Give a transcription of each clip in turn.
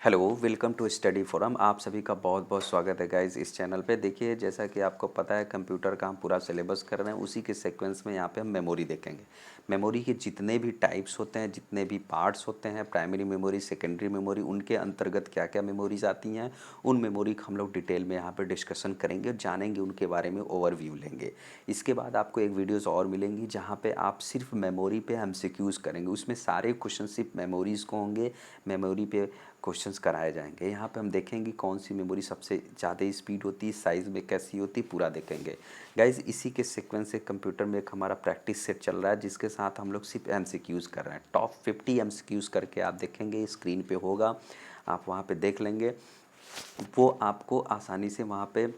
Hello, welcome to study forum. आप सभी का बहुत बहुत स्वागत है गाइस इस चैनल पे। देखिए, जैसा कि आपको पता है कंप्यूटर का हम पूरा सिलेबस कर रहे हैं, उसी के सीक्वेंस में यहाँ पे हम मेमोरी देखेंगे। मेमोरी के जितने भी टाइप्स होते हैं, जितने भी पार्ट्स होते हैं, प्राइमरी मेमोरी, सेकेंडरी मेमोरी, उनके अंतर्गत क्या क्या मेमोरीज आती हैं, उन मेमोरी का हम लोग डिटेल में यहाँ पर डिस्कशन करेंगे और जानेंगे, उनके बारे में ओवरव्यू लेंगे। इसके बाद आपको एक वीडियोज़ और मिलेंगी जहाँ पर आप सिर्फ मेमोरी पे MCQs करेंगे। उसमें सारे क्वेश्चन सिर्फ मेमोरीज़ को होंगे, मेमोरी पे क्वेश्चंस कराए जाएंगे। यहाँ पे हम देखेंगे कौन सी मेमोरी सबसे ज़्यादा स्पीड होती है, साइज़ में कैसी होती है, पूरा देखेंगे गाइज। इसी के सीक्वेंस से कंप्यूटर में एक हमारा प्रैक्टिस सेट चल रहा है, जिसके साथ हम लोग सिर्फ MCQs कर रहे हैं। टॉप 50 MCQs करके आप देखेंगे, स्क्रीन पे होगा, आप वहाँ पे देख लेंगे। वो आपको आसानी से वहाँ पे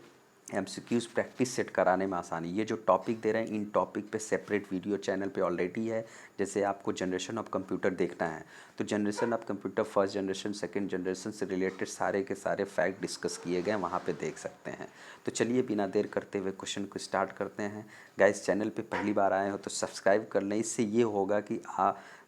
MCQs प्रैक्टिस सेट कराने में आसानी। ये जो टॉपिक दे रहे हैं, इन टॉपिक पे सेपरेट वीडियो चैनल पे ऑलरेडी है। जैसे आपको जनरेशन ऑफ कंप्यूटर देखना है तो generation of computer first generation, second generation से रिलेटेड सारे के सारे फैक्ट डिस्कस किए गए, वहाँ पे देख सकते हैं। तो चलिए बिना देर करते हुए क्वेश्चन को स्टार्ट करते हैं। गाइस, चैनल पे पहली बार आए हो तो सब्सक्राइब कर लें। इससे ये होगा कि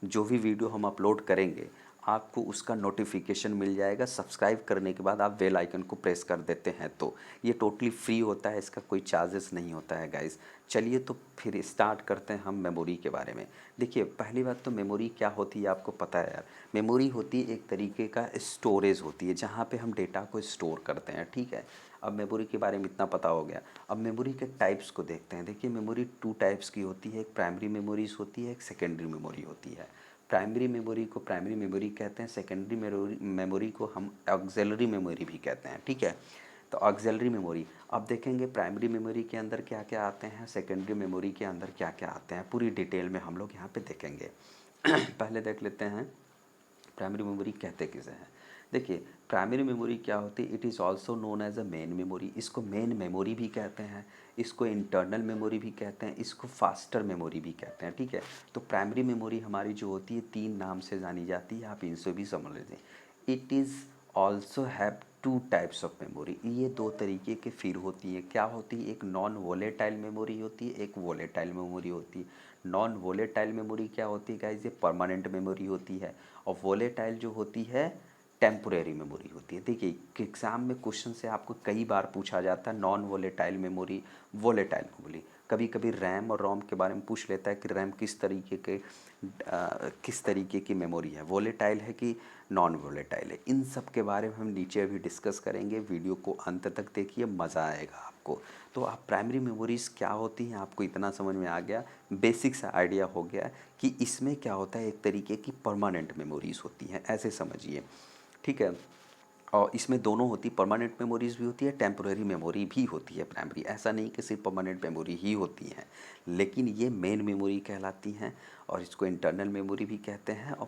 जो भी वीडियो हम अपलोड करेंगे आपको उसका नोटिफिकेशन मिल जाएगा। सब्सक्राइब करने के बाद आप बेल आइकन को प्रेस कर देते हैं तो ये टोटली फ्री होता है, इसका कोई चार्जेस नहीं होता है गाइस। चलिए तो फिर स्टार्ट करते हैं हम मेमोरी के बारे में। देखिए, पहली बात तो मेमोरी क्या होती है आपको पता है यार। मेमोरी होती है एक तरीके का स्टोरेज होती है, जहाँ पे हम डेटा को स्टोर करते हैं, ठीक है। अब मेमोरी के बारे में इतना पता हो गया। अब मेमोरी के टाइप्स को देखते हैं। देखिए, मेमोरी टू टाइप्स की होती है, एक प्राइमरी मेमोरीज होती है, एक सेकेंडरी मेमोरी होती है। प्राइमरी मेमोरी को प्राइमरी मेमोरी कहते हैं, सेकेंडरी मेमोरी को हम ऑक्सिलरी मेमोरी भी कहते हैं, ठीक है। तो ऑक्सिलरी मेमोरी अब देखेंगे प्राइमरी मेमोरी के अंदर क्या क्या आते हैं, सेकेंडरी मेमोरी के अंदर क्या क्या आते हैं, पूरी डिटेल में हम लोग यहाँ पे देखेंगे। पहले देख लेते हैं प्राइमरी मेमोरी कहते किसे हैं। देखिए, प्राइमरी मेमोरी क्या होती है, it is also known as a main memory. इसको मेन मेमोरी भी कहते हैं, इसको इंटरनल मेमोरी भी कहते हैं, इसको फास्टर मेमोरी भी कहते हैं, ठीक है। तो प्राइमरी मेमोरी हमारी जो होती है 3 नाम से जानी जाती है, आप इनसे भी समझ लें। It is also have two types of memory. ये दो तरीके के फिर होती है। क्या होती है, एक नॉन वोलेटाइल मेमोरी होती है, एक वोलेटाइल मेमोरी होती है। नॉन वोलेटाइल मेमोरी क्या होती है गाइस, ये परमानेंट मेमोरी होती है। और वोलेटाइल जो होती है टेम्पोरेरी मेमोरी होती है। देखिए, एग्जाम में क्वेश्चन से आपको कई बार पूछा जाता है non volatile memory, volatile memory. कभी कभी रैम और रोम के बारे में पूछ लेता है कि रैम किस तरीके की मेमोरी है, वोलेटाइल है कि नॉन वोलेटाइल है। इन सब के बारे में हम नीचे अभी डिस्कस करेंगे। वीडियो को अंत तक देखिए, मज़ा आएगा आपको। तो आप प्राइमरी मेमोरीज़ क्या होती हैं आपको इतना समझ में आ गया, बेसिक सा आइडिया हो गया कि इसमें क्या होता है, एक तरीके की परमानेंट मेमोरीज़ होती हैं, ऐसे समझिए, ठीक है। और इसमें दोनों होती, परमानेंट मेमोरीज भी होती है, टेम्पोरेरी मेमोरी भी होती है प्राइमरी। ऐसा नहीं कि सिर्फ परमानेंट मेमोरी ही होती हैं, लेकिन ये मेन मेमोरी कहलाती हैं। और इसको इंटरनल मेमोरी भी कहते हैं और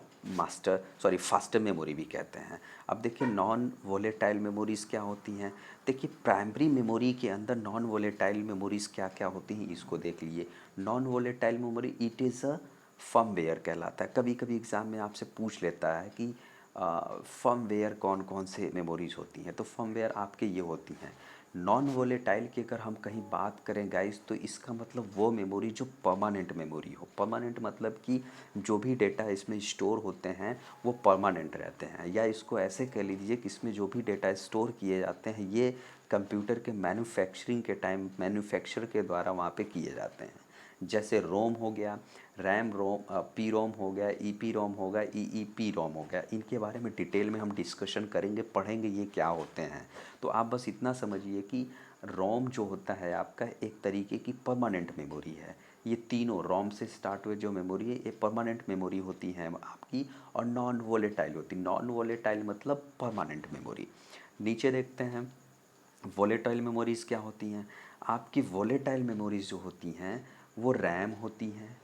फास्टर मेमोरी भी कहते हैं। अब देखिए, नॉन वोलेटाइल मेमोरीज़ क्या होती हैं। देखिए, प्राइमरी मेमोरी के अंदर नॉन वोलेटाइल मेमोरीज़ क्या क्या होती हैं, इसको देख लीजिए। Non volatile memory it is a firmware कहलाता है। कभी कभी एग्ज़ाम में आपसे पूछ लेता है कि फर्मवेयर कौन कौन से मेमोरीज होती हैं। तो फर्मवेयर आपके ये होती हैं। नॉन वोलेटाइल की अगर हम कहीं बात करें गाइस, तो इसका मतलब वो मेमोरी जो परमानेंट मेमोरी हो। परमानेंट मतलब कि जो भी डेटा इसमें स्टोर होते हैं वो परमानेंट रहते हैं, या इसको ऐसे कह लीजिए कि इसमें जो भी डेटा स्टोर किए जाते हैं ये कंप्यूटर के मैन्युफैक्चरिंग के टाइम मैन्युफैक्चर के द्वारा वहाँ पे किए जाते हैं। जैसे रोम हो गया, रैम रोम, पी रोम हो गया, ई पी रोम हो गया, ई ई पी रोम हो गया। इनके बारे में डिटेल में हम डिस्कशन करेंगे, पढ़ेंगे ये क्या होते हैं। तो आप बस इतना समझिए कि रोम जो होता है आपका एक तरीके की परमानेंट मेमोरी है। ये तीनों रोम से स्टार्ट हुए जो मेमोरी है ये परमानेंट मेमोरी होती हैं आपकी, और नॉन वोलेटाइल होती। नॉन वोलेटाइल मतलब परमानेंट मेमोरी। नीचे देखते हैं वोलेटाइल मेमोरीज़ क्या होती हैं। आपकी वोलेटाइल मेमोरीज़ जो होती हैं वो रैम होती हैं।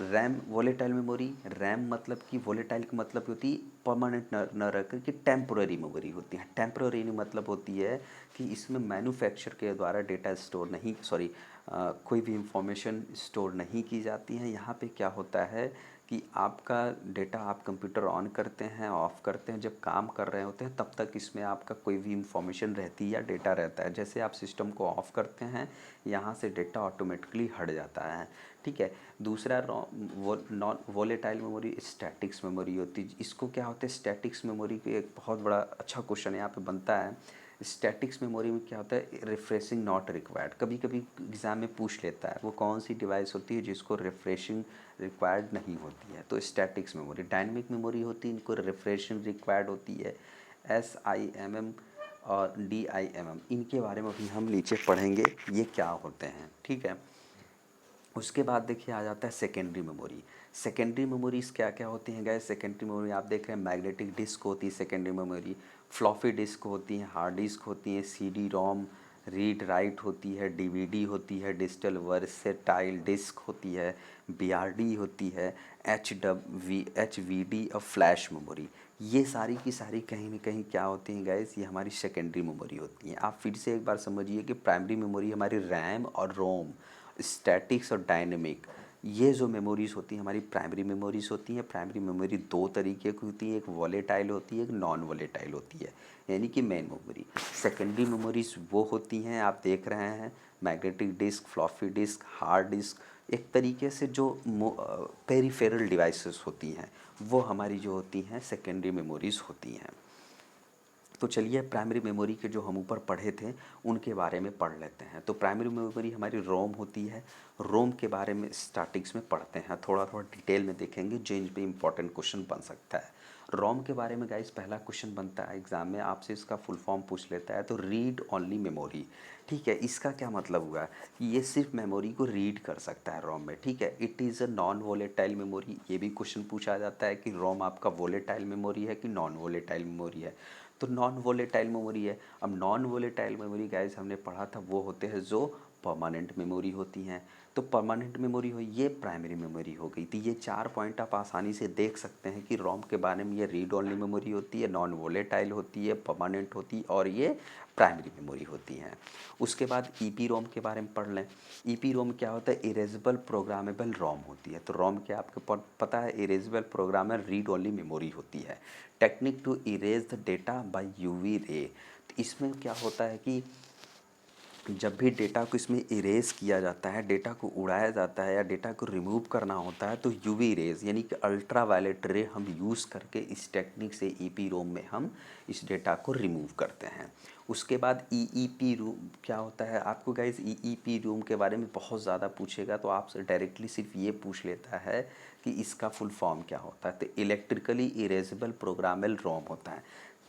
रैम वोलेटाइल मेमोरी, रैम मतलब कि वोलेटाइल की मतलब होती है परमानेंट न रह कर कि टेम्पोररी मेमोरी होती है। टेम्पोररी मतलब होती है कि इसमें मैन्युफैक्चर के द्वारा डेटा स्टोर नहीं, कोई भी इंफॉर्मेशन स्टोर नहीं की जाती है। यहाँ पे क्या होता है कि आपका डेटा आप कंप्यूटर ऑन करते हैं, ऑफ़ करते हैं, जब काम कर रहे होते हैं तब तक इसमें आपका कोई भी इंफॉर्मेशन रहती है या डेटा रहता है। जैसे आप सिस्टम को ऑफ़ करते हैं, यहाँ से डेटा ऑटोमेटिकली हट जाता है, ठीक है। दूसरा non volatile memory statics memory होती है। इसको क्या होता है, स्टैटिक्स मेमोरी का एक बहुत बड़ा अच्छा क्वेश्चन यहाँ पे बनता है। स्टैटिक्स मेमोरी में क्या होता है, रिफ्रेशिंग नॉट रिक्वायर्ड। कभी कभी एग्ज़ाम में पूछ लेता है वो कौन सी डिवाइस होती है जिसको रिफ्रेशिंग रिक्वायर्ड नहीं होती है, तो स्टैटिक्स मेमोरी। डायनेमिक मेमोरी होती है, इनको रिफ्रेशिंग रिक्वायर्ड होती है। SIMM और DIMM, इनके बारे में भी हम नीचे पढ़ेंगे ये क्या होते हैं, ठीक है। उसके बाद देखिए आ जाता है सेकेंडरी मेमोरी। सेकेंडरी मेमोरीज क्या क्या होती हैं गैस, सेकेंडरी मेमोरी आप देख रहे हैं मैग्नेटिक डिस्क होती है सेकेंडरी मेमोरी, फ्लॉपी डिस्क होती हैं, हार्ड डिस्क होती हैं, CD रोम, रीड राइट होती है, DVD होती है, डिजिटल वर्सेटाइल डिस्क होती है, BRD होती है, HVD और फ्लैश मेमोरी। ये सारी की सारी कहीं ना कहीं क्या होती हैं गैस, ये हमारी सेकेंडरी मेमोरी होती हैं। आप फिर से एक बार समझिए कि प्राइमरी मेमोरी हमारी रैम और रोम, स्टैटिक्स और डायनेमिक, ये जो मेमोरीज़ होती हैं हमारी प्राइमरी मेमोरीज़ होती हैं। प्राइमरी मेमोरी दो तरीके की होती है, एक वॉलेटाइल होती है, एक नॉन वॉलेटाइल होती है, यानी कि मेन मेमोरी। सेकेंडरी मेमोरीज़ वो होती हैं आप देख रहे हैं, magnetic disk, floppy disk, hard disk, एक तरीके से जो पेरिफेरल डिवाइसेस होती हैं वो हमारी जो होती हैं सेकेंडरी मेमोरीज़ होती हैं। तो चलिए प्राइमरी मेमोरी के जो हम ऊपर पढ़े थे उनके बारे में पढ़ लेते हैं। तो प्राइमरी मेमोरी हमारी रोम होती है। रोम के बारे में स्टैटिक्स में पढ़ते हैं, थोड़ा थोड़ा डिटेल में देखेंगे जो इन पे इंपॉर्टेंट क्वेश्चन बन सकता है। रोम के बारे में गाइस पहला क्वेश्चन बनता है एग्जाम में, आपसे इसका फुल फॉर्म पूछ लेता है। तो रीड ओनली मेमोरी, ठीक है। इसका क्या मतलब हुआ कि ये सिर्फ मेमोरी को रीड कर सकता है रोम में, ठीक है। It is a non volatile memory, ये भी क्वेश्चन पूछा जाता है कि रोम आपका वोलेटाइल मेमोरी है कि नॉन वोलेटाइल मेमोरी है। तो नॉन वोलेटाइल मेमोरी है। अब नॉन वोलेटाइल मेमोरी गाइस हमने पढ़ा था वो होते हैं जो परमानेंट मेमोरी होती हैं। तो परमानेंट मेमोरी हो, ये प्राइमरी मेमोरी हो गई। तो ये 4 पॉइंट आप आसानी से देख सकते हैं कि रोम के बारे में ये रीड ओनली मेमोरी होती है, नॉन वोलेटाइल होती है, परमानेंट होती है और ये प्राइमरी मेमोरी होती हैं। उसके बाद ईपी रोम के बारे में पढ़ लें। ईपी रोम क्या होता है, इरेजेबल प्रोग्रामेबल रोम होती है। तो रोम क्या आपको पता है, erasable programmer read only memory होती है। Technique to erase the data by UV ray. तो इसमें क्या होता है कि जब भी डेटा को इसमें इरेज किया जाता है, डेटा को उड़ाया जाता है या डेटा को रिमूव करना होता है, तो UV रेज यानी कि अल्ट्रा वायलेट रे हम यूज़ करके इस टेक्निक से ईपी रोम में हम इस डेटा को रिमूव करते हैं। उसके बाद EEP रूम क्या होता है, आपको गाइज EEP रूम के बारे में बहुत ज़्यादा पूछेगा तो आपसे डायरेक्टली सिर्फ ये पूछ लेता है कि इसका फुल फॉर्म क्या होता है। तो इलेक्ट्रिकली इरेजेबल प्रोग्रामेबल रोम होता है।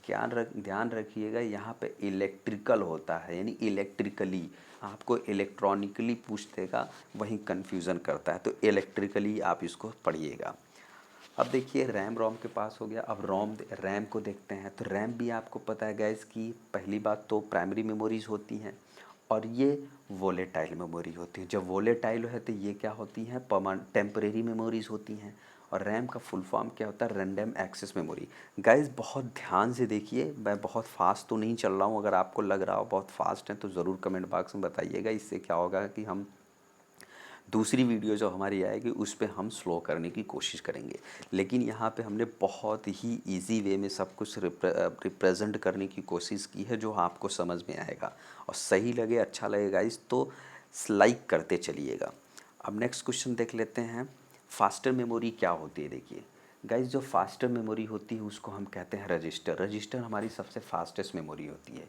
ध्यान रखिएगा यहाँ पे इलेक्ट्रिकल होता है, यानी इलेक्ट्रिकली, आपको इलेक्ट्रॉनिकली पूछ देगा वहीं कन्फ्यूज़न करता है। तो इलेक्ट्रिकली आप इसको पढ़िएगा। अब देखिए रैम रोम के पास हो गया, अब रैम को देखते हैं। तो रैम भी आपको पता है गैस कि पहली बात तो प्राइमरी मेमोरीज होती हैं और ये वोलेटाइल मेमोरी होती है। जब वोलेटाइल है तो ये क्या होती हैं, टेम्परेरी मेमोरीज होती हैं। और रैम का फुल फॉर्म क्या होता है, रैंडम एक्सेस मेमोरी। गाइस बहुत ध्यान से देखिए, मैं बहुत फास्ट तो नहीं चल रहा हूँ, अगर आपको लग रहा हो बहुत फास्ट है तो ज़रूर कमेंट बॉक्स में बताइएगा। इससे क्या होगा कि हम दूसरी वीडियो जो हमारी आएगी उस पर हम स्लो करने की कोशिश करेंगे। लेकिन यहाँ पे हमने बहुत ही इजी वे में सब कुछ रिप्रेजेंट करने की कोशिश की है जो आपको समझ में आएगा। और सही लगे, अच्छा लगेगा इस तो लाइक करते चलिएगा। अब नेक्स्ट क्वेश्चन देख लेते हैं, फास्टर मेमोरी क्या होती है। देखिए गाइस जो फास्टर मेमोरी होती है उसको हम कहते हैं रजिस्टर। रजिस्टर हमारी सबसे फास्टेस्ट मेमोरी होती है।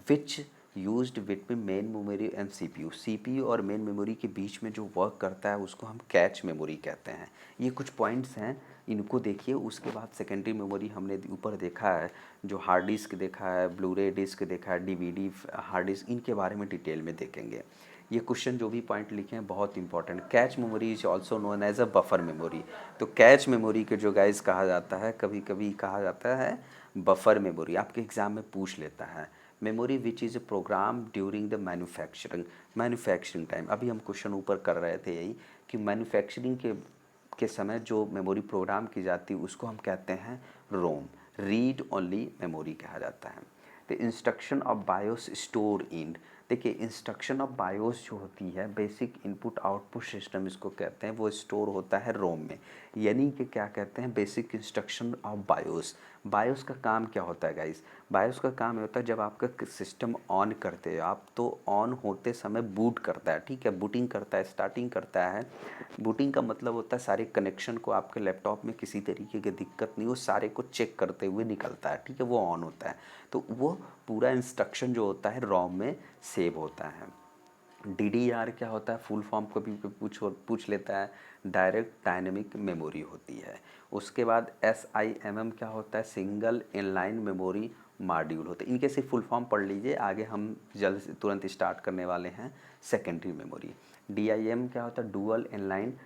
Which used between main memory and CPU और मेन मेमोरी के बीच में जो वर्क करता है उसको हम कैच मेमोरी कहते हैं। ये कुछ पॉइंट्स हैं, इनको देखिए। उसके बाद सेकेंडरी मेमोरी हमने ऊपर देखा है, जो हार्ड डिस्क देखा है, ब्लूरे डिस्क देखा है, DVD हार्ड डिस्क, इनके बारे में डिटेल में देखेंगे। ये क्वेश्चन जो भी पॉइंट लिखे हैं बहुत important. Cache memory is also known as a buffer memory. तो कैच मेमोरी के जो गाइस कहा जाता है, कभी कभी कहा जाता है बफर मेमोरी, आपके एग्जाम में पूछ लेता है। Memory which is programme during the manufacturing time. अभी हम क्वेश्चन ऊपर कर रहे थे यही कि मैन्युफैक्चरिंग के समय जो मेमोरी प्रोग्राम की जाती है उसको हम कहते हैं रोम, रीड ओनली मेमोरी कहा जाता है। The instruction of BIOS store in देखिए इंस्ट्रक्शन ऑफ बायोस जो होती है, बेसिक इनपुट आउटपुट सिस्टम इसको कहते हैं, वो स्टोर होता है रोम में। यानी कि क्या कहते हैं, basic instruction of BIOS. BIOS का काम क्या होता है गाइस? बायोस का काम ये होता है जब आपका सिस्टम ऑन करते हो आप, तो ऑन होते समय बूट करता है, ठीक है, बूटिंग करता है, स्टार्टिंग करता है। बूटिंग का मतलब होता है सारे कनेक्शन को आपके लैपटॉप में किसी तरीके की दिक्कत नहीं हो, सारे को चेक करते हुए निकलता है, ठीक है, वो ऑन होता है। तो वो पूरा इंस्ट्रक्शन जो होता है रोम में सेव होता है। DDR क्या होता है, फुल फॉर्म को भी पूछ लेता है, डायरेक्ट डायनेमिक मेमोरी होती है। उसके बाद SIMM क्या होता है, सिंगल इनलाइन मेमोरी मॉड्यूल होते हैं। इनके सिर्फ फुल फॉर्म पढ़ लीजिए, आगे हम जल्द से तुरंत स्टार्ट करने वाले हैं सेकेंडरी मेमोरी। DIM क्या होता है, डुअल इनलाइन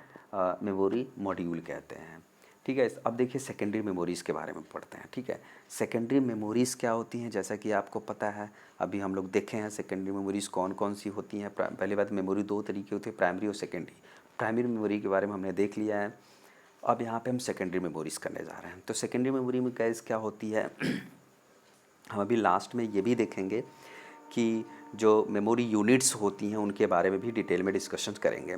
मेमोरी मॉड्यूल कहते हैं, ठीक है। अब देखिए सेकेंडरी मेमोरीज़ के बारे में पढ़ते हैं, ठीक है। सेकेंडरी मेमोरीज़ क्या होती हैं, जैसा कि आपको पता है, अभी हम लोग देखे हैं सेकेंडरी मेमोरीज़ कौन कौन सी होती हैं। पहली बात, मेमोरी दो तरीके होती है, प्राइमरी और सेकेंडरी। प्राइमरी मेमोरी के बारे में हमने देख लिया है। अब यहाँ पे हम सेकेंडरी मेमोरीज़ करने जा रहे हैं। तो सेकेंडरी मेमोरी में गाइस क्या होती है हम अभी लास्ट में ये भी देखेंगे कि जो मेमोरी यूनिट्स होती हैं उनके बारे में भी डिटेल में डिस्कशन करेंगे।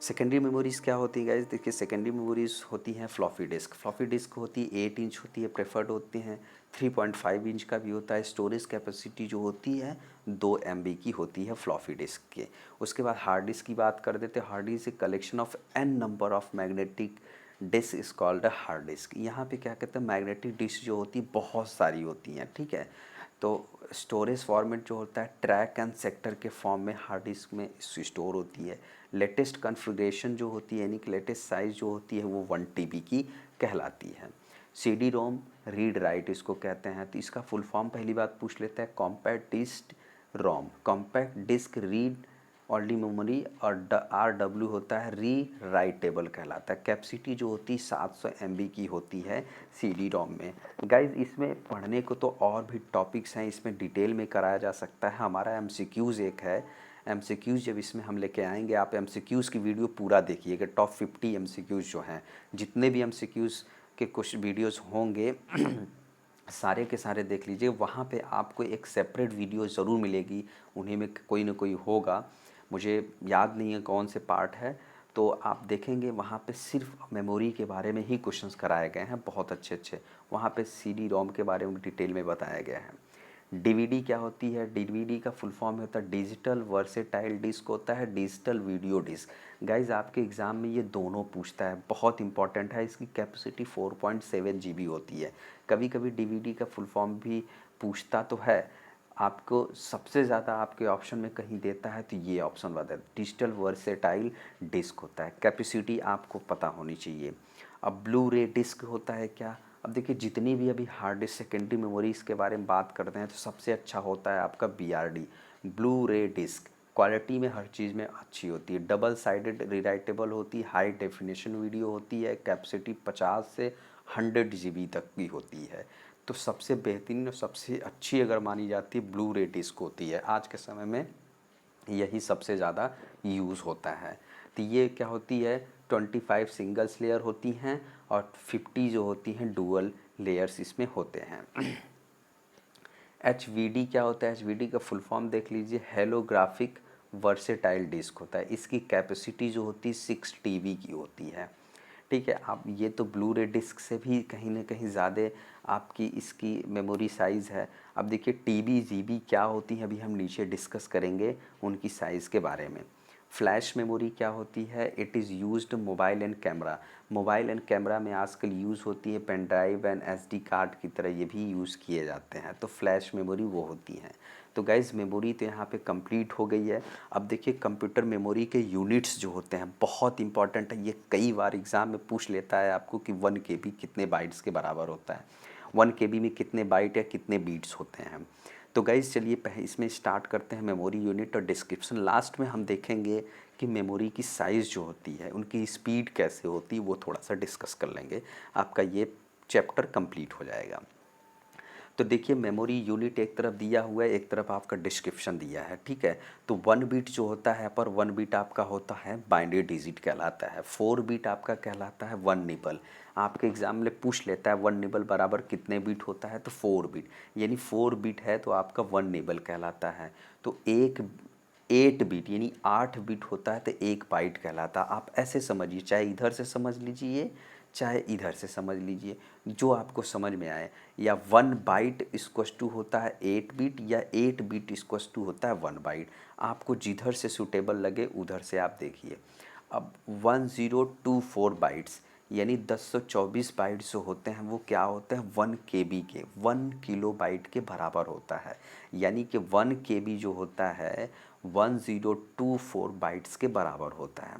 सेकेंडरी मेमोरीज़ क्या होती है गाइस? देखिए सेकेंडरी मेमोरीज़ होती हैं फ्लॉपी डिस्क। फ्लॉपी डिस्क होती है 8 इंच होती है, प्रेफर्ड होती हैं, 3.5 इंच का भी होता है। स्टोरेज कैपेसिटी जो होती है 2 MB की होती है फ्लॉपी डिस्क के। उसके बाद हार्ड डिस्क की बात कर देते हैं। हार्ड डिस्क एक collection of n number of magnetic disk is called a hard disk. यहाँ पे क्या कहते हैं, मैग्नेटिक डिस्क जो होती है बहुत सारी होती हैं, ठीक है। तो स्टोरेज फॉर्मेट जो होता है ट्रैक एंड सेक्टर के फॉर्म में हार्ड डिस्क में स्टोर होती है। लेटेस्ट कॉन्फ़िगरेशन जो होती है यानी कि लेटेस्ट साइज़ जो होती है वो 1 TB की कहलाती है। CD-ROM रीड राइट इसको कहते हैं। तो इसका फुल फॉर्म पहली बात पूछ लेते हैं, compact disc ROM, compact disc read only memory, और RW होता है री राइटेबल कहलाता है। कैपेसिटी जो होती है 700 MB की होती है CD-ROM में। गाइज इसमें पढ़ने को तो और भी टॉपिक्स हैं, इसमें डिटेल में कराया जा सकता है। हमारा MCQs एक है, MCQs जब इसमें हम लेके आएंगे, आप MCQs की वीडियो पूरा देखिएगा। टॉप 50 MCQs जो हैं, जितने भी MCQs के कुछ वीडियोस होंगे सारे के सारे देख लीजिए। वहाँ पे आपको एक सेपरेट वीडियो ज़रूर मिलेगी, उन्हीं में कोई ना कोई होगा, मुझे याद नहीं है कौन से पार्ट है। तो आप देखेंगे वहाँ पे सिर्फ मेमोरी के बारे में ही क्वेश्चंस कराए गए हैं, बहुत अच्छे अच्छे। वहाँ पे CD-ROM के बारे में डिटेल में बताया गया है। DVD क्या होती है? DVD का फुल फॉर्म होता है डिजिटल वर्सेटाइल डिस्क होता है, डिजिटल वीडियो डिस्क। गाइज आपके एग्ज़ाम में ये दोनों पूछता है, बहुत इंपॉर्टेंट है। इसकी कैपेसिटी 4.7 GB होती है। कभी कभी DVD का फुल फॉर्म भी पूछता तो है, आपको सबसे ज़्यादा आपके ऑप्शन में कहीं देता है तो ये ऑप्शन बता, डिजिटल वर्सेटाइल डिस्क होता है। कैपेसिटी आपको पता होनी चाहिए। अब ब्लू रे डिस्क होता है क्या? अब देखिए जितनी भी अभी हार्ड डिस्क सेकेंडरी मेमोरीज़ के बारे में बात करते हैं तो सबसे अच्छा होता है आपका BRD, ब्लू रे डिस्क। क्वालिटी में हर चीज़ में अच्छी होती है, डबल साइडेड रिराइटेबल होती है, हाई डेफिनेशन वीडियो होती है, कैपेसिटी 50 से 100 GB तक की होती है। तो सबसे बेहतरीन और सबसे अच्छी अगर मानी जाती है ब्लू रे डिस्क होती है। आज के समय में यही सबसे ज़्यादा यूज़ होता है। तो ये क्या होती है, 25 सिंगल्स लेयर होती हैं और 50 जो होती हैं डुअल लेयर्स इसमें होते हैं। HVD क्या होता है? HVD का फुल फॉर्म देख लीजिए, हेलोग्राफिक वर्सेटाइल डिस्क होता है। इसकी कैपेसिटी जो होती है 6 TB की होती है, ठीक है। आप ये तो ब्लू रे डिस्क से भी कहीं ना कहीं ज़्यादा आपकी इसकी मेमोरी साइज़ है। अब देखिए TB GB क्या होती है, अभी हम नीचे डिस्कस करेंगे उनकी साइज़ के बारे में। फ्लैश मेमोरी क्या होती है? It is used mobile and camera. Mobile and camera में आजकल यूज़ होती है, pen drive and SD card की तरह ये भी यूज़ किए जाते हैं। तो फ्लैश मेमोरी वो होती हैं। तो गाइज़ मेमोरी तो यहाँ पे कंप्लीट हो गई है। अब देखिए कंप्यूटर मेमोरी के यूनिट्स जो होते हैं बहुत इंपॉर्टेंट है, ये कई बार एग्ज़ाम में पूछ लेता है आपको कि 1 KB कितने बाइट्स के बराबर होता है, 1 KB में कितने बाइट या कितने बीट्स होते हैं। तो गाइज़ चलिए इसमें स्टार्ट करते हैं मेमोरी यूनिट और डिस्क्रिप्शन। लास्ट में हम देखेंगे कि मेमोरी की साइज़ जो होती है, उनकी स्पीड कैसे होती है, वो थोड़ा सा डिस्कस कर लेंगे। आपका ये चैप्टर कंप्लीट हो जाएगा। तो देखिए मेमोरी यूनिट एक तरफ दिया हुआ है, एक तरफ आपका डिस्क्रिप्शन दिया है, ठीक है। तो 1 बिट जो होता है पर 1 बिट आपका होता है बाइनरी डिजिट कहलाता है, 4 बिट आपका कहलाता है 1 निबल। आपके एग्जाम में पूछ लेता है 1 निबल बराबर कितने बिट होता है, तो 4 बिट, यानी 4 बिट है तो आपका 1 निबल कहलाता है। तो एक 8 बिट यानी 8 बिट होता है तो 1 बाइट कहलाता है। आप ऐसे समझिए, चाहे इधर से समझ लीजिए चाहे इधर से समझ लीजिए, जो आपको समझ में आए। या 1 बाइट इक्वस टू होता है 8 बिट, या 8 बिट इक्वस टू होता है 1 बाइट। आपको जिधर से सूटेबल लगे उधर से आप देखिए। अब 1024 बाइट्स यानी 1024 बाइट्स जो होते हैं वो क्या होते हैं 1 केबी के, 1 किलो बाइट के बराबर होता है। यानी कि 1 केबी जो होता है 1024 बाइट्स के बराबर होता है।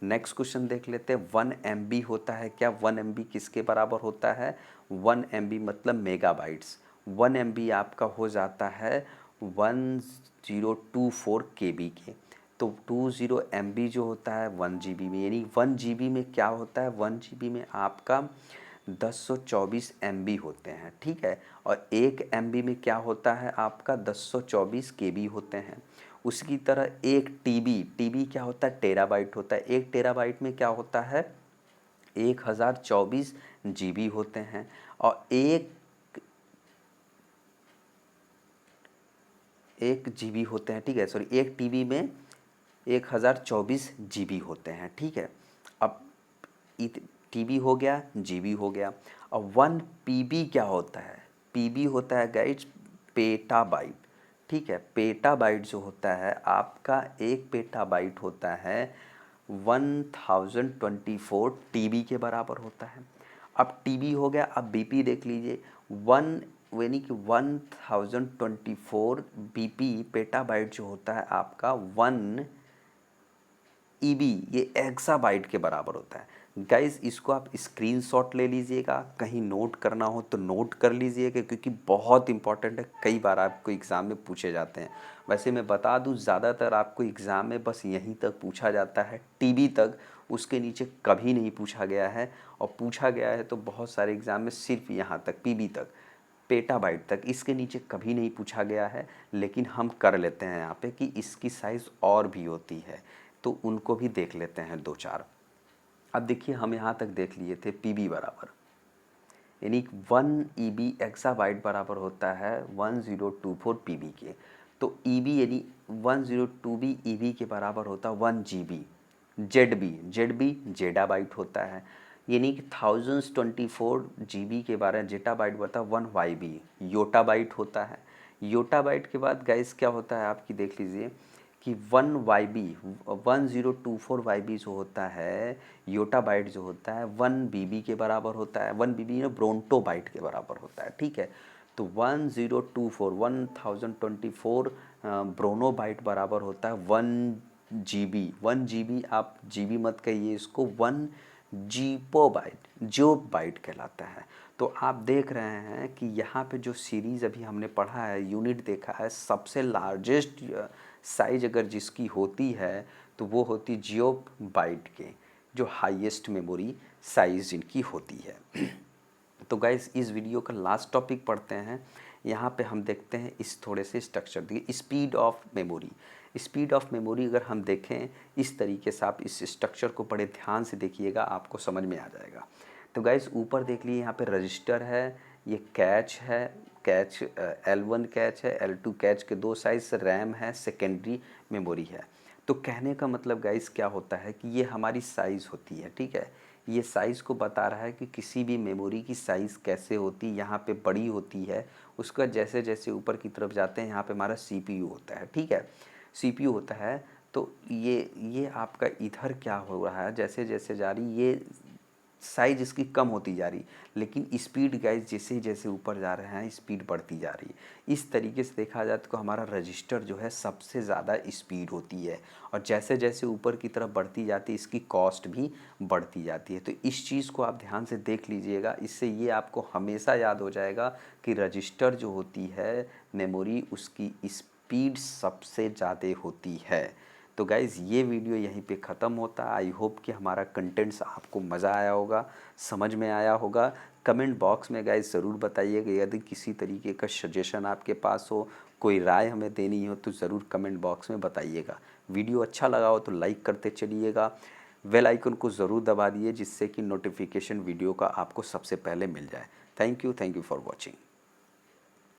नेक्स्ट क्वेश्चन देख लेते हैं, 1 MB होता है क्या, 1 MB किसके बराबर होता है, 1 MB मतलब मेगाबाइट्स। 1 MB आपका हो जाता है 1024 KB के। तो 20 MB जो होता है 1 GB में, यानी 1 GB में क्या होता है, 1 GB में आपका 1024 MB होते हैं, ठीक है। और 1 MB में क्या होता है आपका 1024 KB होते हैं। उसी तरह एक टीबी, टीबी क्या होता है टेराबाइट होता है। 1 टेराबाइट में क्या होता है 1024 GB होते हैं। और एक GB होते हैं, ठीक है, सॉरी 1 टीबी में 1024 GB होते हैं, ठीक है। अब टीबी हो गया, जीबी हो गया। और 1 पीबी क्या होता है, पीबी होता है गाइज पेटाबाइट, ठीक है। पेटाबाइट जो होता है आपका, एक पेटाबाइट होता है 1024 टीबी के बराबर होता है। अब टीबी हो गया, अब बीपी देख लीजिए, 1 यानी कि 1024 बीपी पेटाबाइट जो होता है आपका 1 ईबी, ये एक्साबाइट के बराबर होता है। गाइस इसको आप स्क्रीनशॉट ले लीजिएगा, कहीं नोट करना हो तो नोट कर लीजिएगा, क्योंकि बहुत इंपॉर्टेंट है, कई बार आपको एग्ज़ाम में पूछे जाते हैं। वैसे मैं बता दूं ज़्यादातर आपको एग्ज़ाम में बस यहीं तक पूछा जाता है, टीबी तक, उसके नीचे कभी नहीं पूछा गया है। और पूछा गया है तो बहुत सारे एग्ज़ाम में सिर्फ यहाँ तक, पीबी तक, पेटाबाइट तक, इसके नीचे कभी नहीं पूछा गया है। लेकिन हम कर लेते हैं यहाँ पे कि इसकी साइज़ और भी होती है, तो उनको भी देख लेते हैं 2-4। अब देखिए हम यहाँ तक देख लिए थे पीबी बराबर, यानी 1 ईबी एक्साबाइट बराबर होता है 1024 पीबी के। तो ईबी यानी 102 ईबी के बराबर होता है 1 जीबी। जेडबी जेडाबाइट होता है, यानी कि 1024 जीबी के बारे में जेटाबाइट होता है 1 वाईबी। योटाबाइट होता है। योटाबाइट के बाद गाइस क्या होता है आपकी देख लीजिए कि 1 वाईबी, 1024 वाईबी जो होता है, योटाबाइट जो होता है 1 बीबी के बराबर होता है। 1 बीबी ना ब्रोंटोबाइट के बराबर होता है, ठीक है। तो 1024 ब्रोनोबाइट बराबर होता है 1 जीबी। 1 जीबी, आप जीबी मत कहिए इसको, 1 जीपोबाइट, जोब बाइट कहलाता है। तो आप देख रहे हैं कि यहाँ पे जो सीरीज़ अभी हमने पढ़ा है, यूनिट देखा है, सबसे लार्जेस्ट साइज अगर जिसकी होती है तो वो होती जियोब बाइट के, जो हाईएस्ट मेमोरी साइज जिनकी होती है। तो गाइस इस वीडियो का लास्ट टॉपिक पढ़ते हैं। यहाँ पे हम देखते हैं इस थोड़े से स्ट्रक्चर दिए, speed of memory. Speed of memory अगर हम देखें इस तरीके से, आप इस स्ट्रक्चर को बड़े ध्यान से देखिएगा, आपको समझ में आ जाएगा। तो गाइस ऊपर देख लिए यहाँ पे रजिस्टर है, ये कैच है, कैच L1 कैच है, L2 कैच के 2 साइज, रैम है, सेकेंडरी मेमोरी है। तो कहने का मतलब गाइस क्या होता है कि ये हमारी साइज़ होती है, ठीक है। ये साइज़ को बता रहा है कि किसी भी मेमोरी की साइज़ कैसे होती है, यहाँ पे बड़ी होती है। उसका जैसे जैसे ऊपर की तरफ जाते हैं यहाँ पे हमारा CPU होता है, ठीक है, CPU होता है। तो ये आपका इधर क्या हो रहा है, जैसे जैसे जा रही ये साइज इसकी कम होती जा रही, लेकिन स्पीड गाइज जैसे जैसे ऊपर जा रहे हैं स्पीड बढ़ती जा रही है। इस तरीके से देखा जाए तो हमारा रजिस्टर जो है सबसे ज़्यादा स्पीड होती है, और जैसे जैसे ऊपर की तरफ बढ़ती जाती है इसकी कॉस्ट भी बढ़ती जाती है। तो इस चीज़ को आप ध्यान से देख लीजिएगा, इससे ये आपको हमेशा याद हो जाएगा कि रजिस्टर जो होती है मेमोरी, उसकी स्पीड सबसे ज़्यादा होती है। तो गाइज़ ये वीडियो यहीं पे ख़त्म होता है। आई होप कि हमारा कंटेंट्स आपको मज़ा आया होगा, समझ में आया होगा। कमेंट बॉक्स में गाइज़ ज़रूर बताइएगा, यदि किसी तरीके का सजेशन आपके पास हो, कोई राय हमें देनी हो तो ज़रूर कमेंट बॉक्स में बताइएगा। वीडियो अच्छा लगा हो तो लाइक करते चलिएगा, बेल आइकन को ज़रूर दबा दिए जिससे कि नोटिफिकेशन वीडियो का आपको सबसे पहले मिल जाए। Thank you for watching.